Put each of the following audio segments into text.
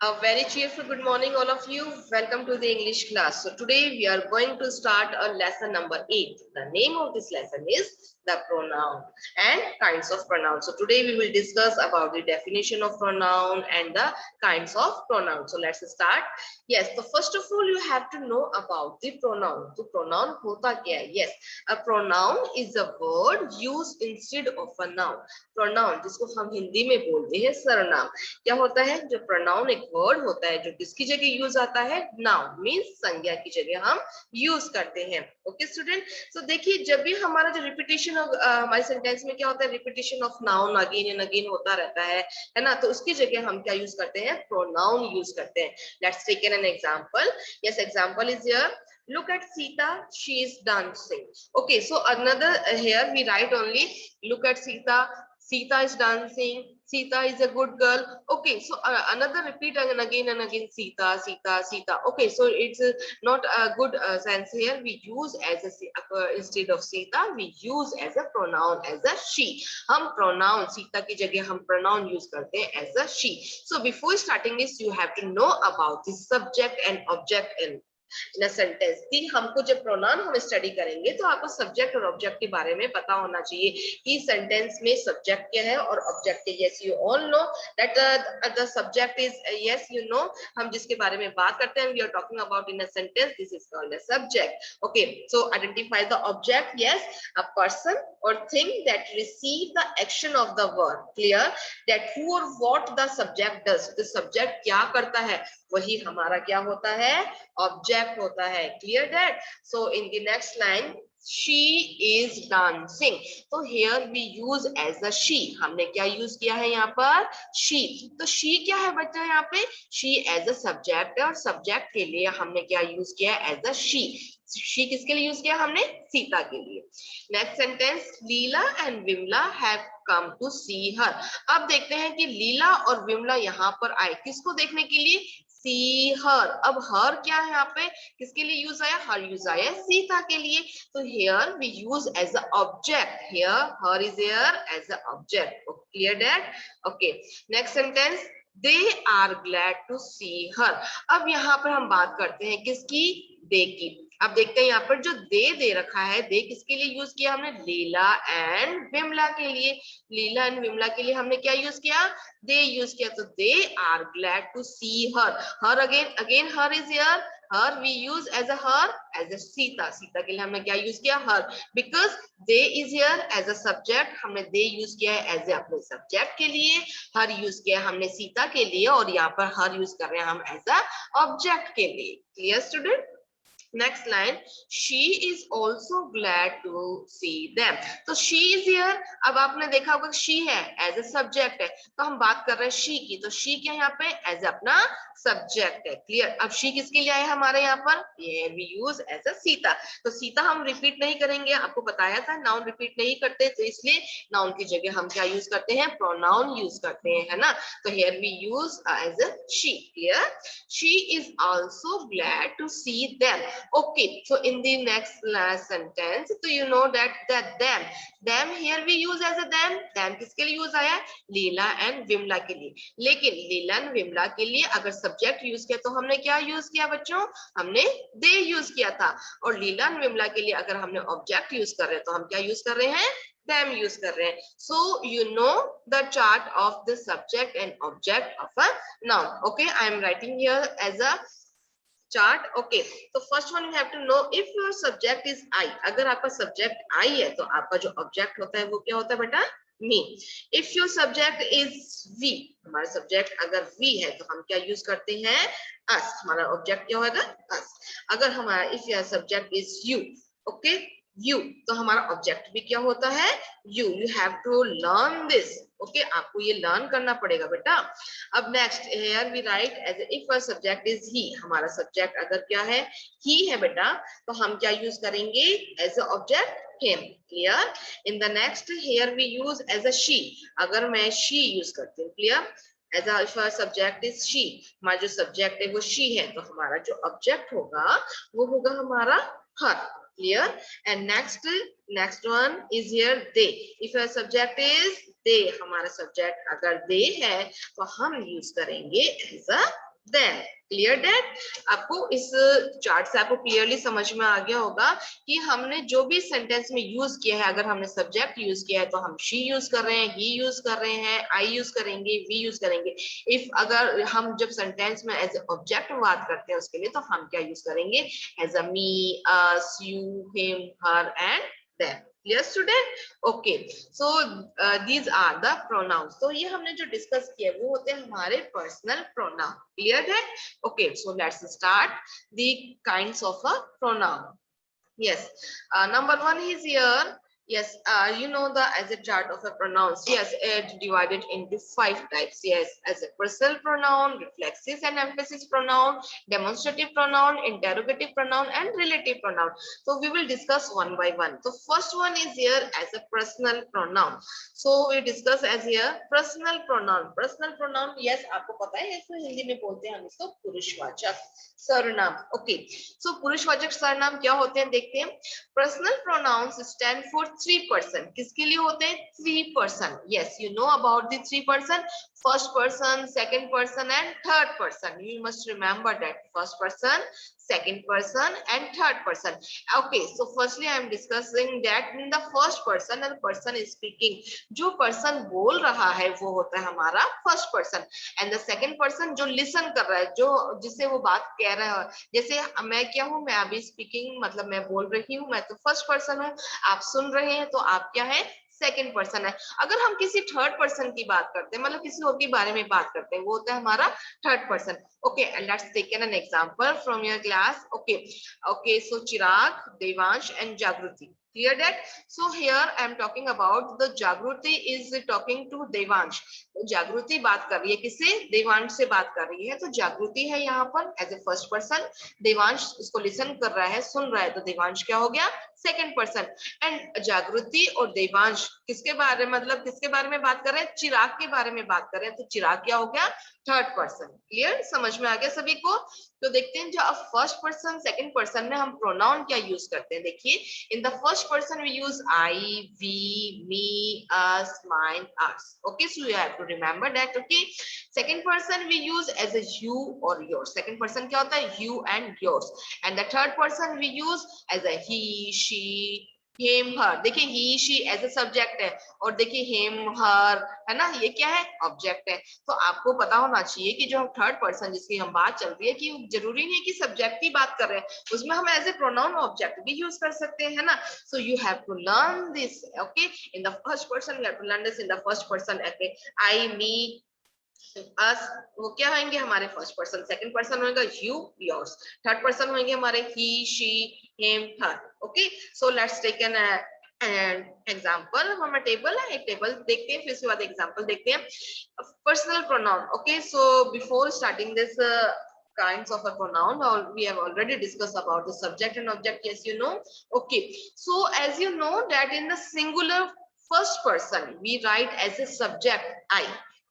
A very cheerful good morning, all of you. Welcome to the English class. So today we are going to start a lesson number 8. The name of this lesson is the pronoun and kinds of pronouns. So today we will discuss about the definition of pronoun and the kinds of pronouns. So let's start. Yes, so first of all you have to know about the pronoun. So pronoun hota kya hai? Yes, a pronoun is a word used instead of a noun. Pronoun जिसको हम हिंदी में बोलते हैं सरनाम. क्या होता है? जो pronoun एक वर्ड होता है जो किसकी जगह यूज आता है? नाउन मींस संज्ञा की जगह हम यूज करते हैं. ओके स्टूडेंट, सो देखिए जब भी हमारा जो रिपीटेशन हमारे सेंटेंस में क्या होता है? Repetition of noun again and again होता रहता है ना? तो उसकी जगह हम क्या यूज करते हैं? प्रोनाउन यूज करते हैं. Let's take an example. Yes, example is here. Look at Sita, she is dancing. Okay, so another here we write only look at Sita. Sita is dancing. Sita is a good girl. Okay, so another repeat and again Sita, Sita, Sita. Okay, so it's not a good sense here. We use as a instead of Sita, we use as a pronoun as a she. हम pronoun Sita की जगह हम pronoun use करते हैं as a she. So before starting this, you have to know about the subject and object in a sentence. थी हमको जब pronoun हम स्टडी करेंगे तो आपको सब्जेक्ट और ऑब्जेक्ट के बारे में पता होना चाहिए कि सेंटेंस में सब्जेक्ट क्या है और object. Yes, you all know that the subject is, yes you know, हम जिसके बारे में बात करते हैं we are talking about in a sentence, this is called a subject. Okay, so identify the object. Yes, a person और thing that receive the action of the word. Clear that who और what the subject does. The subject क्या करता है वही हमारा क्या होता है? ऑब्जेक्ट होता है. Clear that? So in the next line she is dancing. तो here we use as a she. हमने क्या यूज किया है यहाँ पर? she. तो she क्या है बच्चा यहाँ पे? she as a subject है और subject के लिए हमने क्या यूज किया है? as a she. she किसके लिए यूज किया हमने? सीता के लिए. Next sentence, Leela and Vimala have come to see her. अब देखते हैं कि लीला और विमला यहाँ पर आए किसको देखने के लिए? see her. अब her क्या है यहाँ पे? किसके लिए यूज आया? her यूज आया सीता के लिए. तो here we use as a object. Here her is here as a object. Clear that? Okay. Next sentence, they are glad to see her. अब यहाँ पर हम बात करते हैं किसकी? they की. अब देखते हैं यहाँ पर जो दे रखा है, दे किसके लिए यूज किया हमने? लीला एंड विमला के लिए. लीला एंड विमला के लिए हमने क्या यूज किया? दे यूज किया. तो they are glad to see her. Her again her is here. Her we use as a her as a Sita. Sita के लिए हमने क्या यूज किया? Her. Because they is here as a subject, हमने दे यूज किया है एज ए अपने subject के लिए. हर यूज किया हमने सीता के लिए और यहाँ पर हर यूज कर रहे हैं हम एज अ ऑब्जेक्ट के लिए. Clear student? Next line, she is also glad to see them. तो she is here. अब आपने देखा होगा she है as a subject है तो हम बात कर रहे हैं she की. तो she क्या यहाँ पे? as अपना सब्जेक्ट है. क्लियर? अब she किसके लिए आया हमारे यहाँ पर? ये we use as a Sita. तो सीता हम रिपीट नहीं करेंगे, आपको बताया था नाउन रिपीट नहीं करते तो इसलिए नाउन की जगह हम क्या यूज करते हैं? प्रोनाउन यूज करते हैं, है ना? तो here we use as a she. Clear? She is also glad to see them. Okay, so in the next sentence, so you know that them here we use as a them किसके लिए use आया? लीला and Vimla के लिए. लेकिन लीला and Vimla के लिए अगर subject use किया तो हमने क्या यूज किया बच्चों? हमने दे यूज किया था. और लीला एंड विमला के लिए अगर हमने ऑब्जेक्ट यूज कर रहे हैं तो हम क्या यूज कर रहे हैं? them use कर रहे हैं. So you know the chart of the subject and object of a noun. Okay, I am writing here as a chart. Okay, so first one you have to know if your subject is I. अगर आपका subject I है तो आपका जो object होता है वो क्या होता है बेटा? me. If your subject is we, हमारा subject अगर we है तो हम क्या use करते हैं? us. हमारा object क्या होगा? us. अगर हमारा if your subject is you, okay, you, तो हमारा ऑब्जेक्ट भी क्या होता है? you. You have to learn this. Okay, आपको ये लर्न करना पड़ेगा बेटा. अब next here we write as if a subject is he. हमारा सब्जेक्ट अगर क्या है? ही है बेटा, तो हम क्या यूज करेंगे? As a object him. Clear? In the next here we use as a she. अगर मैं she यूज करती हूँ, clear, as a subject is she, हमारा जो सब्जेक्ट है वो she है तो हमारा जो ऑब्जेक्ट होगा वो होगा हमारा her. Clear? And next one is here they. If your subject is they, हमारा सब्जेक्ट अगर they है तो हम यूज करेंगे as a then. Clear that? आपको इस चार्ट से आपको क्लियरली समझ में आ गया होगा कि हमने जो भी सेंटेंस में यूज किया है, अगर हमने सब्जेक्ट यूज किया है तो हम शी यूज कर रहे हैं, ही यूज कर रहे हैं, आई यूज करेंगे, वी यूज करेंगे। इफ अगर हम जब सेंटेंस में एज ए ऑब्जेक्ट बात करते हैं उसके लिए तो हम क्या यूज करेंगे? As a me, us, you, him, her and them. Clear student? Okay, so these are the pronouns. तो ये हमने जो डिस्कस किया वो होते हैं हमारे पर्सनल प्रोनाउन। क्लियर है? Okay, so let's start the kinds of a pronoun. Yes, number one is here. Yes, you know the as a chart of a pronouns. Yes, it divided into 5 types. Yes, as a personal pronoun, reflexive and emphasis pronoun, demonstrative pronoun, interrogative pronoun, and relative pronoun. So we will discuss one by one. So first one is here as a personal pronoun. So we discuss as here personal pronoun. Personal pronoun, yes, आपको पता है इसको हिंदी में बोलते हैं हम इसको पुरुषवाचक सर्वनाम। ओके, सो पुरुषवाचक सर्वनाम क्या होते हैं देखते हैं। Personal pronouns stand for 3 person. किसके लिए होते हैं? 3 person. Yes, you know about the 3 person, first person, second person and third person. You must remember that first person, second person and third person. Okay, so firstly I am discussing that in the first person, and the person is speaking, जो person बोल रहा है वो होता है हमारा first person, and the second person जो listen कर रहा है, जो जिससे वो बात कह रहा है। जैसे मैं क्या हूँ, मैं अभी स्पीकिंग मतलब मैं बोल रही हूँ, मैं तो फर्स्ट पर्सन हूँ, आप सुन रहे हैं तो आप क्या है? सेकेंड पर्सन है। अगर हम किसी थर्ड पर्सन की बात करते हैं, मतलब किसी और के बारे में बात करते हैं, वो होता है हमारा third person. Okay, and let's take an example from your class. Okay, okay, so Chirag, Devansh and Jagriti. Clear that? So here I am talking about the Jagruti is talking to Devansh. तो जागृति बात कर रही है किससे? देवांश से बात कर रही है। तो जागृति है यहाँ पर as a first person, Devansh उसको लिसन कर रहा है, सुन रहा है, तो देवांश क्या हो गया? Second person. एंड जागृति और देवांश किसके बारे में, मतलब किसके बारे में बात कर रहे हैं? चिराग के बारे में बात कर रहे हैं, तो चिराग क्या हो गया? Third person. क्लियर? समझ में आ गया सभी को? तो देखते हैं जो अब फर्स्ट पर्सन सेकंड पर्सन में हम प्रोनाउन क्या यूज करते हैं। देखिए, in the first person we use I, we, me, us, mine, us. Okay, so you have to remember that. Okay, second person we use as a you और your. Second person क्या होता है? You and yours. And the third person we use as a he, she, him, her. देखिए he, she as a subject है, और देखिए him, हर, है ना, ये क्या है? ऑब्जेक्ट है। तो आपको पता होना चाहिए कि जो थर्ड पर्सन जिसकी हम बात चल रही है कि जरूरी नहीं है कि सब्जेक्ट की बात कर रहे हैं, उसमें हम एज ए प्रोनाउन ऑब्जेक्ट भी यूज कर सकते हैं, है ना। So you have to learn this. Okay, in the first person you have to learn this in the first person. I, me, us, वो क्या होंगे? हमारे फर्स्ट पर्सन। सेकंड पर्सन होगा यू, योर्स। थर्ड पर्सन होंगे हमारे he, she, him, her. Okay, so let's take an example. हमारा table है, एक टेबल देखते हैं, फिर उसके बाद एग्जाम्पल देखते हैं। Personal pronoun. Okay, so before starting this kinds of a pronoun, or we have already discussed about the subject and object. Yes, you know. Okay, so as you know that in the singular first person we write as a subject I.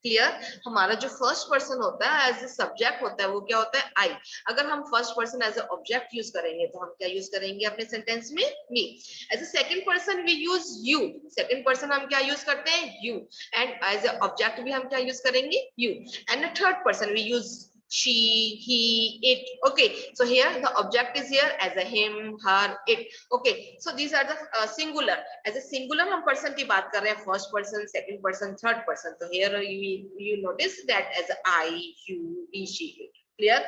Clear? हमारा जो first person होता है as a subject होता है वो क्या होता है? आई। अगर हम first person as a object use करेंगे तो हम क्या यूज करेंगे अपने सेंटेंस में? Me. As a second person we use you. Second person हम क्या यूज करते हैं? You. And as a object भी हम क्या यूज करेंगे? You. And third person we use she, he, it. Okay, so here the object is here as a him, her, it. Okay, so these are the singular. As a singular हम person की बात कर रहे हैं, first person, second person, third person. So here you notice that as I, you, he, she, it. Clear?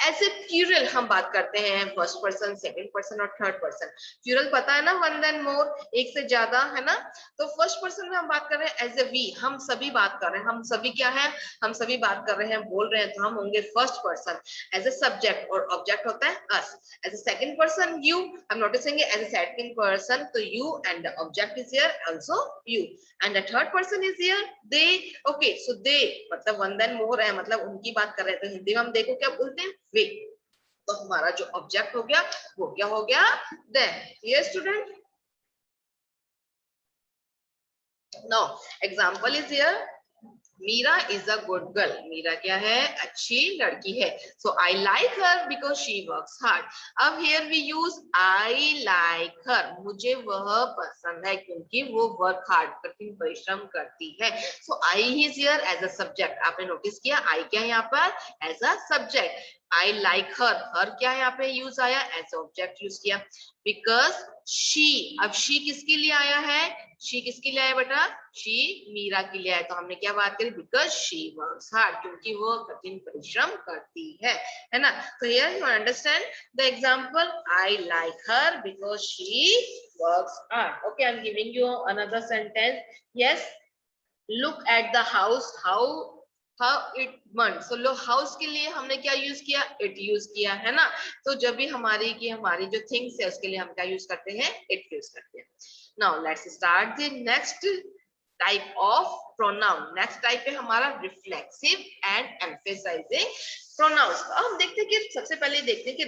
ऐसे plural हम बात करते हैं फर्स्ट पर्सन, सेकंड पर्सन और थर्ड पर्सन। प्लूरल पता है ना? वन देन मोर, एक से ज्यादा, है ना। तो फर्स्ट पर्सन में हम बात कर रहे हैं एज ए वी, हम सभी बात कर रहे हैं। हम सभी क्या है? हम सभी बात कर रहे हैं, बोल रहे हैं, तो हम होंगे first person as a subject, और ऑब्जेक्ट होता है us. As a second person you, हम नोटिसेंगे एज ए सेकंड पर्सन, तो you and the object is here also you. And the third person is here they. Okay, so they मतलब one then more है, मतलब उनकी बात कर रहे हैं, तो हिंदी में हम देखो क्या बोलते हैं? वे। तो हमारा जो ऑब्जेक्ट हो गया वो क्या हो गया? देन। ये student, now example is here. Meera is a good girl, Meera क्या है, अच्छी लड़की है। So I like her because she works hard. अब here we use I like her, मुझे वह पसंद है क्योंकि वो वर्क हार्ड, कठिन परिश्रम करती है। So I is here as a subject, आपने नोटिस किया आई क्या है यहाँ पर, as a subject. I like her क्या है यहाँ पे यूज आया, एज ऑब्जेक्ट यूज किया। बिकॉज शी, अब शी किसके लिए आया है, शी किसके लिए आया बेटा, शी मीरा के लिए आया। तो हमने क्या बात करी, बिकॉज शी वर्क्स हार्ड, क्योंकि वो कठिन परिश्रम करती है ना। तो here you understand the example, I like her because she works hard. Okay, I am giving you another sentence. Yes, look at the house how it burn. So low, house के लिए हमने क्या यूज किया, it use किया है ना। तो जब भी हमारी जो थिंग्स है उसके लिए हम क्या यूज करते हैं, इट यूज करते हैं। Now let's start the next type of pronoun. Next type है हमारा रिफ्लेक्सिव एंड एम्फेसाइजिंग प्रोनाउंस। अब हम देखते हैं कि सबसे पहले देखते हैं कि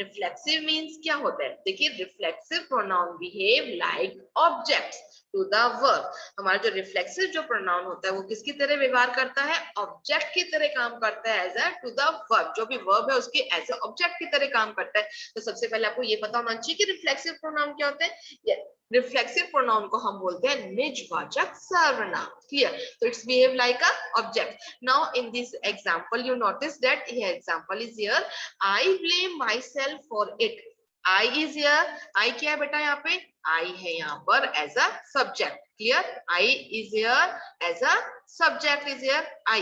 रिफ्लेक्सिव मींस क्या होता है। देखिए, reflexive pronoun behave like objects to the verb. हमारा जो रिफ्लेक्सिव जो प्रोनाउन होता है वो किसकी तरह व्यवहार करता है, ऑब्जेक्ट की तरह काम करता है, as a to the verb. जो भी वर्ब है उसके एज अ ऑब्जेक्ट की तरह काम करता है। तो सबसे पहले आपको ये पता होना चाहिए कि रिफ्लेक्सिव प्रोनाउन क्या होते हैं। रिफ्लेक्सिव प्रोनाउन को हम बोलते हैं निजवाचक सर्वनाम। क्लियर, तो it's behave like a object. Now in this example you notice that ये example is here, I blame myself for it. I is here, I क्या है बेटा यहाँ पे, आई है यहाँ पर एज अ सब्जेक्ट। Clear, I is here as a subject is here I,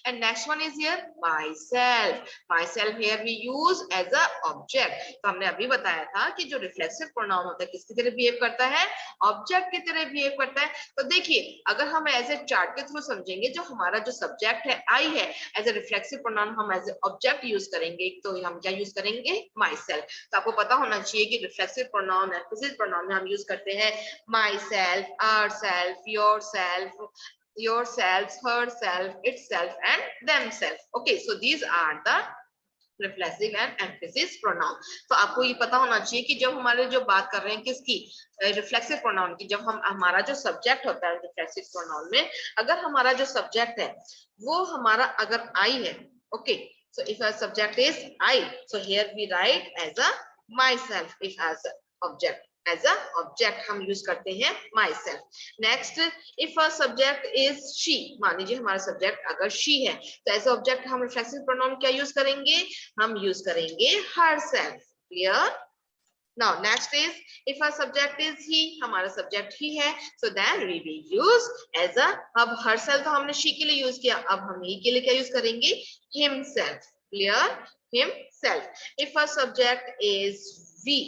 and next one is here myself here we use as a object। तो हमने अभी बताया था कि जो रिफ्लेक्सिव प्रोनाउन होता है किसकी तरह बिहेव करता है, ऑब्जेक्ट की तरह बिहेव करता है। तो देखिए, अगर हम एज ए चार्ट के थ्रू समझेंगे, जो हमारा जो सब्जेक्ट है आई है, एज ए रिफ्लेक्सिव प्रोनाउन हम एज ए ऑब्जेक्ट यूज करेंगे, तो हम क्या यूज करेंगे, myself। तो आपको पता होना चाहिए कि रिफ्लेक्सिव प्रोनाउन, एम्फेसिस प्रोनाउन में हम यूज करते हैं myself, ourself, yourselves, herself, itself, and themselves. Okay, so these are the reflexive and emphasis pronoun. तो आपको ये पता होना चाहिए कि जब हमारे जो बात कर रहे हैं किसकी, रिफ्लेक्सिव प्रोनाउन की, जब हम हमारा जो सब्जेक्ट होता है रिफ्लेक्सिव प्रोनाउन में, अगर हमारा जो सब्जेक्ट है वो हमारा अगर आई है, okay, so if our subject is I, so here we write as a myself. If as object, as a object हम यूज करते हैं myself. Next, if a subject is she, मान लीजिए हमारा subject अगर she है, तो as object हम रिफ्लेक्सिव प्रोनाउन क्या यूज करेंगे, हम यूज करेंगे herself। Clear, now next is if our subject is he, हमारा सब्जेक्ट ही है, so then we will use as a, अब herself तो हमने she के लिए यूज किया, अब हम he के लिए क्या यूज करेंगे, himself। Clear, himself। if our subject is we,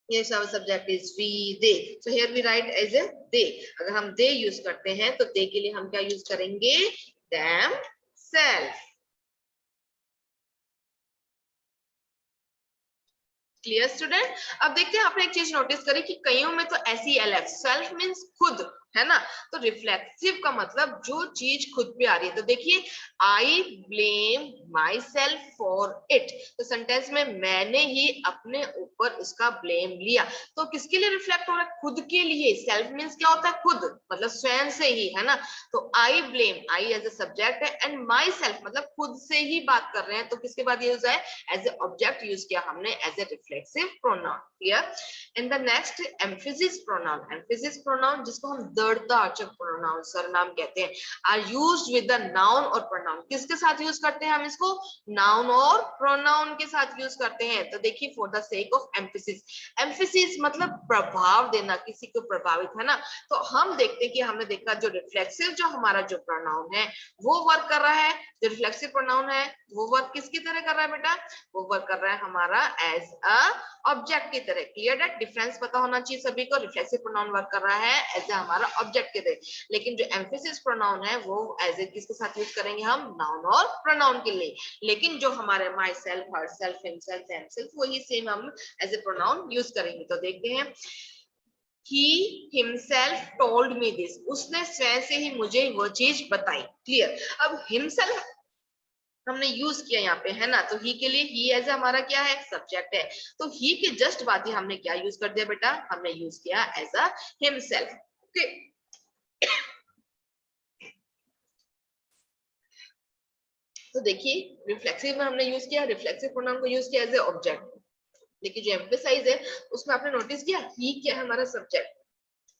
yes our subject is we, they, so here we write as a they। अगर हम they यूज करते हैं तो they के लिए हम क्या यूज करेंगे, themselves। Clear student. अब देखते हैं, आपने एक चीज नोटिस करी कि कईयों में तो ऐसी एलएफ, सेल्फ मींस खुद, है ना। तो रिफ्लेक्सिव का मतलब जो चीज खुद पे आ रही है। तो देखिए, आई blame myself for it, तो सेंटेंस में मैंने ही अपने ऊपर उसका ब्लेम लिया। तो किसके लिए रिफ्लेक्ट हो रहा है, खुद के लिए। सेल्फ मींस क्या होता है, खुद, मतलब स्वयं से ही, है ना। तो I blame, I as a subject है, एंड माई सेल्फ मतलब खुद से ही बात कर रहे हैं, तो किसके बाद यूज है, एज ए ऑब्जेक्ट यूज किया हमने as a reflexive pronoun. Clear. In the next, emphasis pronoun. Emphasis pronoun जिसको हम दर्दवाचक प्रोनाउन, सरनाम कहते हैं, are used with the noun और प्रोनाउन। किसके साथ यूज करते हैं हम इसको, नाउन और प्रोनाउन के साथ यूज करते हैं। तो देखिए, for the sake of emphasis, emphasis मतलब प्रभाव देना, किसी को प्रभावित, है ना। तो हम देखते हैं कि हमने देखा जो रिफ्लेक्सिव जो हमारा जो प्रोनाउन है वो वर्क कर रहा है, जो रिफ्लेक्सिव प्रोनाउन है वो वर्क किसकी तरह कर रहा है बेटा, वो वर्क कर रहा है हमारा एज अ ऑब्जेक्ट की तरह। क्लियर दैट डिफरेंस पता होना चाहिए सभी को। रिफ्लेक्सिव प्रोनाउन वर्क कर रहा है एज अ हमारा ऑब्जेक्ट की तरह, लेकिन जो एम्फेसिस प्रोनाउन है वो एज ए किसके साथ यूज करेंगे हम, नाउन और प्रोनाउन के लिए। लेकिन जो हमारे myself, herself, himself, themselves, वही सेम हम एज ए प्रोनाउन यूज करेंगे। तो देखते हैं, he himself told me this, उसने स्वयं से ही मुझे वो चीज बताई। क्लियर। अब himself हमने यूज किया यहाँ पे, है ना। तो ही के लिए ही एज हमारा क्या है, सब्जेक्ट है। तो ही के जस्ट बाद ही हमने क्या यूज कर दिया बेटा, हमने यूज किया एज अ हिमसेल्फ। ओके, तो देखिए रिफ्लेक्सिव में हमने यूज किया, रिफ्लेक्सिव प्रोनाउन को यूज किया एज ए ऑब्जेक्ट। देखिए जो एम्फेसाइज है उसमें आपने नोटिस किया ही क्या है हमारा सब्जेक्ट,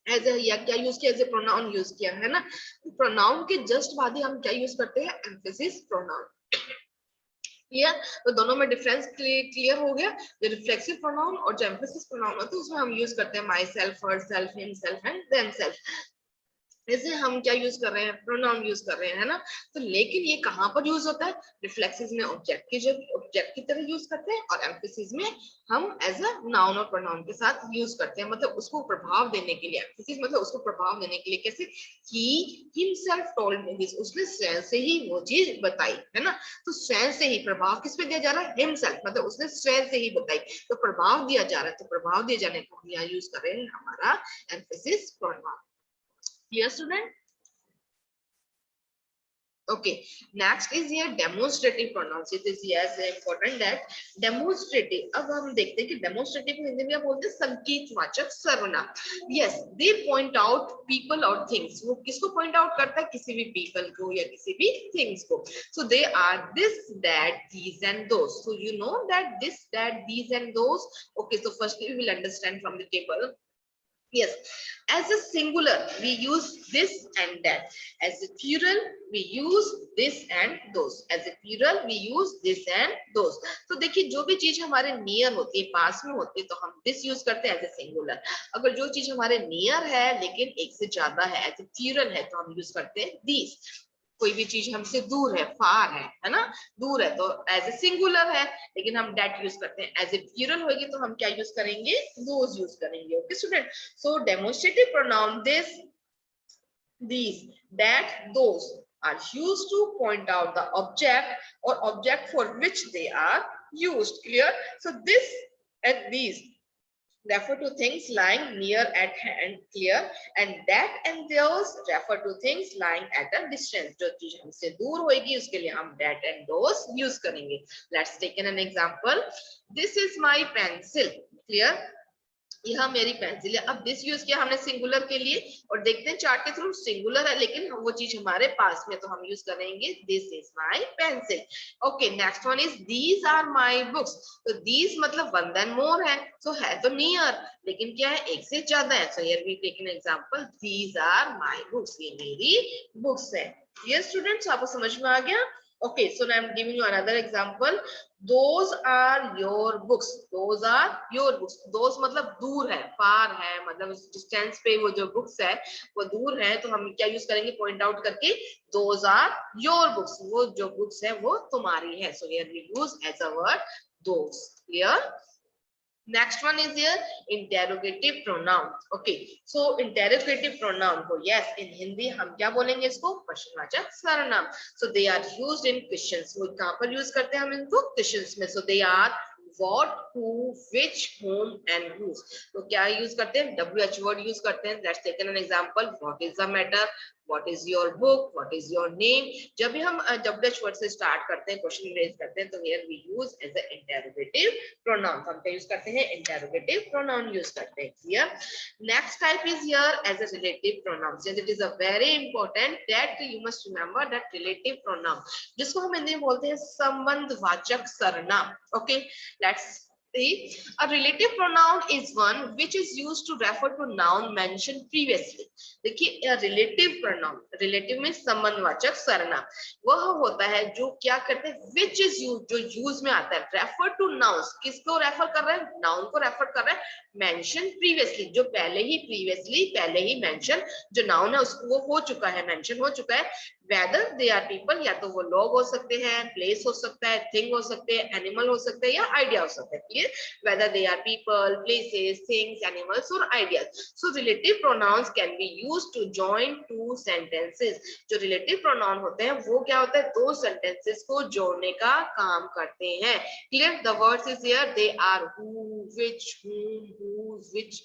एज ए या क्या यूज किया, एज ए प्रोनाउन यूज किया है ना। प्रोनाउन के जस्ट बाद ही हम क्या यूज करते हैं, एम्फेसिस प्रोनाउन। क्लियर, तो दोनों में डिफरेंस क्लियर हो गया। जो रिफ्लेक्सिव प्रोनाउन और जो एम्फेसिस प्रोनाउन होता है उसमें हम यूज करते हैं my self, her self, him self and them self. जैसे हम क्या यूज कर रहे हैं, प्रोनाउन यूज कर रहे हैं, है ना। तो लेकिन ये कहाँ पर यूज होता है, रिफ्लेक्सिव में ऑब्जेक्ट की जब ऑब्जेक्ट की तरह यूज करते हैं, और एम्फेसिस में हम एज अ नाउन और प्रोनाउन के साथ यूज करते हैं, मतलब उसको प्रभाव देने के लिए। एम्फेसिस मतलब उसको प्रभाव देने के लिए, कैसे, he himself told me this, उसने स्वयं से ही वो चीज बताई, है ना। तो स्वयं से ही प्रभाव किस पे दिया जा रहा है, हिमसेल्फ, मतलब उसने स्वयं से ही बताई, तो प्रभाव दिया जा रहा है, तो प्रभाव दिए जाने को हम यहाँ यूज कर रहे हैं हमारा emphasis pronoun. Clear student? Okay. Next is here demonstrative pronouns. It is yes important that demonstrative. अब हम देखते हैं कि demonstrative को हिंदी में बोलते हैं संकेतवाचक सर्वनाम. Yes, they point out people or things. वो किसको point out करता है, किसी भी people को या किसी भी things को. So they are this, that, these and those. So you know that this, that, these and those. Okay. So firstly we will understand from the table. Yes, as a singular we use this and that, as a plural we use this and those, as a plural we use this and those. तो देखिए जो भी चीज हमारे near होती है, पास में होती है, तो हम this यूज करते हैं एज ए सिंगुलर। अगर जो चीज हमारे नियर है लेकिन एक से ज्यादा है, एज ए प्लूरल है, तो हम यूज करते हैं these। कोई भी चीज हमसे दूर है, फार है ना, दूर है, तो एज ए सिंगुलर है, लेकिन हम डेट यूज करते हैं। एज ए प्लूरल होगी तो हम क्या यूज करेंगे, दोज यूज करेंगे। Okay student, so demonstrative pronoun this, these, that, those are used to point out the object or object for which they are used. Clear? So this and these refer to things lying near at hand, clear, and that and those refer to things lying at a distance. जो चीज हमसे दूर होगी उसके लिए हम that and those use करेंगे। Let's take an example. This is my pencil. Clear? यह मेरी पेंसिल है। अब दिस यूज किया हमने सिंगुलर के लिए, और देखते हैं चार्ट के थ्रू सिंगुलर है लेकिन वो चीज हमारे पास में, तो हम यूज करेंगे this is my pencil. Okay, next one is these are my books. तो दीज मतलब वन देन मोर है, सो है तो नियर, लेकिन क्या है, एक से ज्यादा है। So here we take an example, these are my books, ये मेरी बुक्स है। ये स्टूडेंट्स आपको समझ में आ गया? Okay, so now I'm giving you another example. Those are your books. Those are your books. Those मतलब दूर है, far है, मतलब डिस्टेंस पे वो जो बुक्स है वो दूर है, तो हम क्या यूज करेंगे, पॉइंट आउट करके, those are your books. वो जो बुक्स है वो तुम्हारी है। So here we use as a word those. Clear? Next one is here interrogative pronoun. Okay, so interrogative pronoun को yes in हिंदी हम क्या बोलेंगे, इसको प्रश्नवाचक सर्वनाम। So they are used in questions. वो कहाँ पर यूज करते हैं हम इनको, questions में। So they are what, who, which, whom and whose. तो क्या यूज करते हैं, WH वर्ड यूज करते हैं। Let's take an example. What is the matter? What is your book? What is your name? जब भी हम WH वर्ड से स्टार्ट करते हैं, क्वेश्चन रेज करते हैं, तो here we use as a interrogative pronoun। हम क्या यूज करते हैं, interrogative pronoun यूज करते हैं। Clear? Next type is here as a relative pronoun. Since it is a very important that you must remember that relative pronoun, जिसको हम हिंदी में बोलते हैं संबंधवाचक सर्वनाम। Okay, let's see. A relative pronoun is one which is used to refer to noun mentioned previously. देखिए relative pronoun, relative में संबंधवाचक सर्वनाम, वह होता है जो क्या करते हैं, विच इज यूज, जो यूज में आता है, रेफर टू नाउन्स, किसको रेफर कर रहे हैं, नाउन को रेफर कर रहे हैं, मेंशन प्रीवियसली, जो पहले ही प्रीवियसली पहले ही मेंशन, जो नाउन है उसको वो हो चुका है, मेंशन हो चुका है। whether they are people, या तो वो लोग हो सकते हैं, प्लेस हो सकता है, थिंग हो सकते हैं, एनिमल हो सकते हैं, या आइडिया हो सकता है। Clear? whether they are people, places, things, animals or ideas. So relative pronouns can be used to join two sentences. जो relative pronoun होते हैं वो क्या होता है, दो sentences को जोड़ने का काम करते हैं। Clear? The words is here, they are who, which, whom, whose, which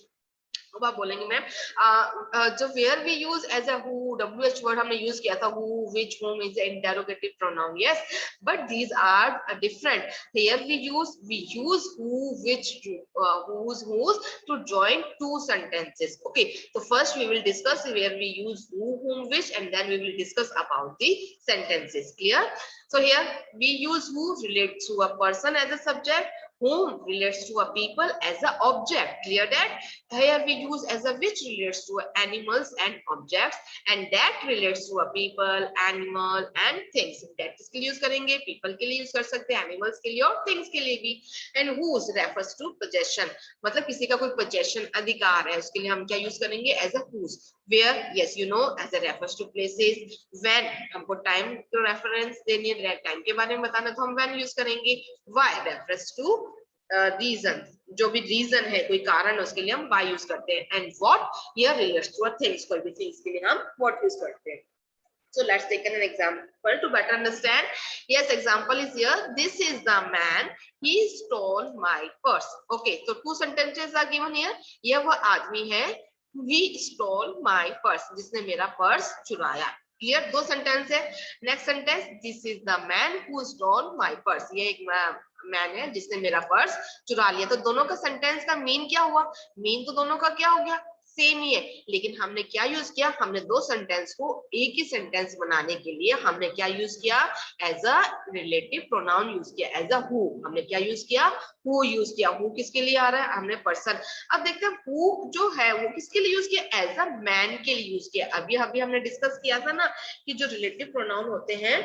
अब आप बोलेंगे मैम जो where we use as a who, WH word हमने यूज किया था, who which whom is interrogative pronoun, yes, but these are different. Here we use who which whose to join two sentences. Okay, so first we will discuss where we use who, whom, which, and then we will discuss about the sentences. Clear? So here we use who relates to a person as a subject, whom relates to a people as a object. Clear that? Here we use as a which relates to animals and objects, and that relates to a people, animal and things. That किसके लिए use करेंगे? people के लिए use कर सकते हैं, animals के लिए और things के लिए भी. And whose refers to possession, मतलब किसी का कोई possession अधिकार है, उसके लिए हम क्या यूज करेंगे? as a whose. Where, yes you know, as a refers to places. When, हमको time to reference देनी है, time के बारे में बताना तो हम when यूज करेंगे. Why refers to रीजन, जो भी रीजन है, कोई कारण है, उसके लिए हम वाई यूज करते हैं. And what here relates to a things, कोई भी थिंग्स के लिए हम व्हाट यूज करते हैं. So let's take an example to better understand. Yes, example is here. This is the man. He stole my purse. Okay, so two sentences are given here. ये वो आदमी है. He stole my purse. जिसने मेरा purse चुराया. Clear? दो sentence है. Next sentence, this is the man who stole my purse. ये एक मैन है जिसने मेरा पर्स चुरा लिया. तो दोनों का सेंटेंस का मीन क्या हुआ? मीन तो दोनों का क्या हो गया? सेम ही है, लेकिन हमने क्या यूज किया? हमने दो सेंटेंस को एक ही सेंटेंस बनाने के लिए हमने क्या यूज किया? As a relative pronoun use किया, एज अ हु. हमने क्या यूज किया? हु यूज किया. हु किसके लिए आ रहा है? हमने पर्सन. अब देखते हैं हु जो है वो किसके लिए यूज किया? एज अ मैन के लिए यूज किया. अभी अभी हमने डिस्कस किया था ना कि जो रिलेटिव प्रोनाउन होते हैं,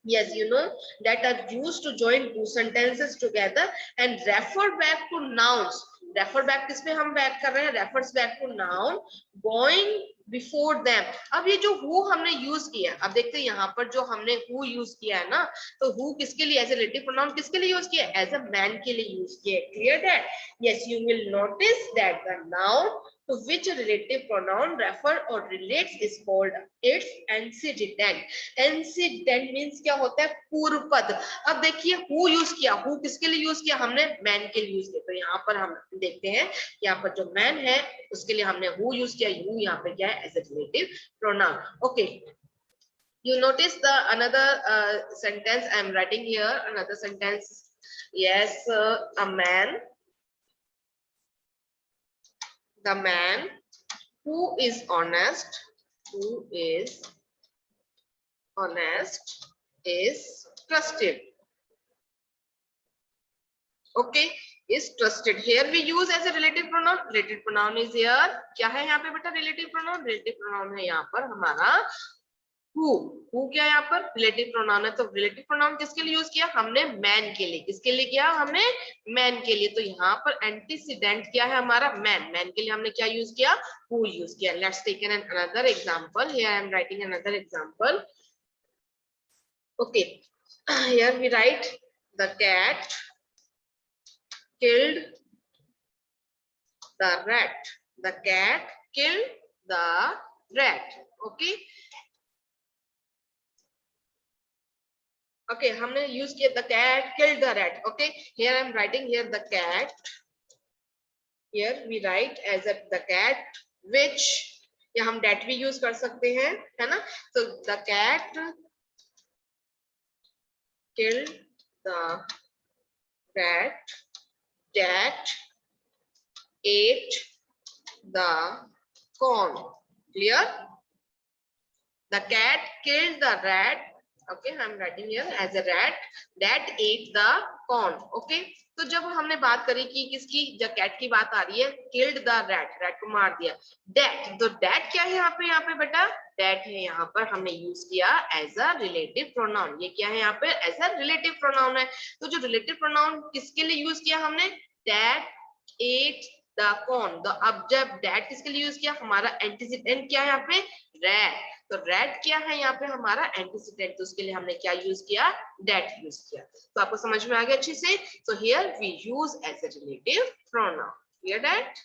yes you know, that are used to join two sentences together and refer back to nouns. refer back किस पे हम back कर रहे हैं? refers back to noun going before them. अब ये जो who हमने यूज किया, अब देखते हैं यहाँ पर जो हमने who यूज किया है ना, तो who किसके लिए एज ए रिलेटिव प्रोनाउन किसके लिए यूज किया? एज अ मैन के लिए यूज किया. Clear that? Yes, you will notice that the noun to which a relative pronoun refer or relates is called its antecedent. Antecedent means क्या होता है? पूर्व पद. अब देखिए who यूज किया, who किसके लिए यूज किया? हमने man के लिए यूज किया. तो यहाँ पर हम देखते हैं यहाँ पर जो man है उसके लिए हमने who यूज किया. who यहाँ पे क्या है? as a relative pronoun. Okay, you notice the another sentence I am writing here, another sentence. Yes, a man, the man who is honest, who is honest is trusted. Okay, is trusted. Here we use as a relative pronoun. Relative pronoun is here. क्या है यहाँ पे बेटा? relative pronoun. relative pronoun है यहाँ पर हमारा who. who क्या है यहाँ पर? relative pronoun है. तो relative pronoun किसके लिए यूज किया? हमने man के लिए. किसके लिए किया? हमने man के लिए. तो यहाँ पर antecedent क्या है हमारा? man. man के लिए हमने क्या यूज किया? who यूज किया. Let's take another example. Here I am writing another example. Okay, here we write the cat killed the rat. The cat killed the rat. Okay. Okay, हमने use किया the cat killed the rat. Okay, here I am writing here the cat. Here we write as a the cat which, या हम that भी use कर सकते हैं, है ना? So the cat killed the rat that ate the corn. Clear? The cat killed the rat. Okay, I'm writing here as a rat that ate the corn. Okay, तो जब हमने बात करी कि किसकी, जब कैट की बात आ रही है, killed the rat, rat को मार दिया. That, तो that क्या है यहाँ पे बेटा? that है यहाँ पर हमने यूज किया as a relative pronoun. ये क्या है यहाँ पे? as a relative pronoun है. तो जो relative pronoun किसके लिए यूज किया हमने? that ate the corn. तो अब जब that किसके लिए यूज किया? हमारा antecedent क्या है यहाँ पे? rat. तो rat क्या है यहाँ पे? हमारा antecedent. तो उसके लिए हमने क्या यूज किया? that यूज किया. तो आपको समझ में आ गया अच्छे से? So here we use as a relative pronoun. Clear that?